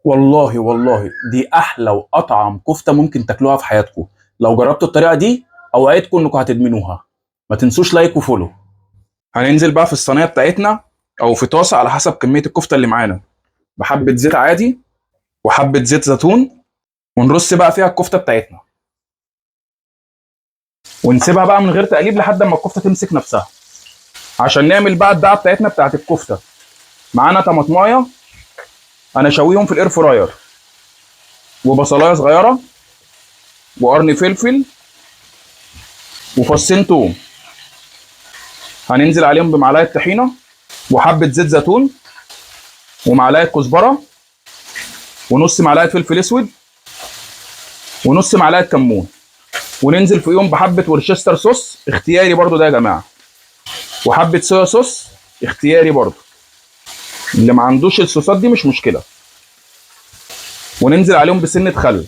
والله والله دي احلى واطعم كفته ممكن تاكلوها في حياتكم. لو جربتوا الطريقه دي اوعدكم انكم هتدمنوها. ما تنسوش لايك وفولو. هننزل بقى في الصينيه بتاعتنا او في طاسه على حسب كميه الكفته اللي معانا، بحبه زيت عادي وحبه زيت زيتون، ونرص بقى فيها الكفته بتاعتنا ونسيبها بقى من غير تقليب لحد ما الكفته تمسك نفسها. عشان نعمل بقى الدعه بتاعتنا بتاعت الكفته، معانا طماطمايه انا شويهم في الاير فراير، وبصلايه صغيره، وقرن فلفل، وفصين توم. هننزل عليهم بمعلقه طحينه وحبه زيت زيتون ومعلقه كزبره ونص معلقه فلفل اسود ونص معلقه كمون، وننزل فوقيهم بحبه ورشستر صوص اختياري برضو ده يا جماعه، وحبه صويا صوص اختياري برضو، اللي ما عندوش الصوصات دي مش مشكله. وننزل عليهم بسنه خل،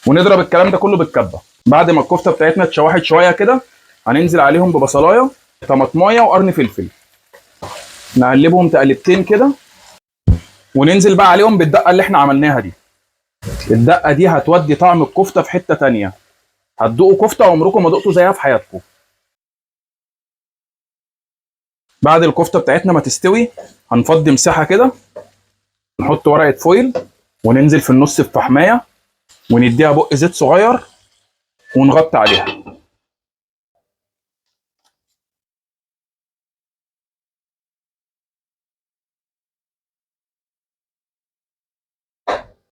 ونضرب الكلام ده كله بالكبه. بعد ما الكفته بتاعتنا اتشوحت شويه كده، هننزل عليهم ببصلايه طماطمايه وقرن فلفل، نقلبهم تقلبتين كده، وننزل بقى عليهم بالدقه اللي احنا عملناها دي. الدقه دي هتودي طعم الكفته في حته تانية، هتدوقوا كفته عمركم ما دقتوا زيها في حياتكم. بعد الكفته بتاعتنا ما تستوي هنفضي مساحه كده، نحط ورقه فويل وننزل في النص بفحمايه ونديها بق زيت صغير ونغطي عليها.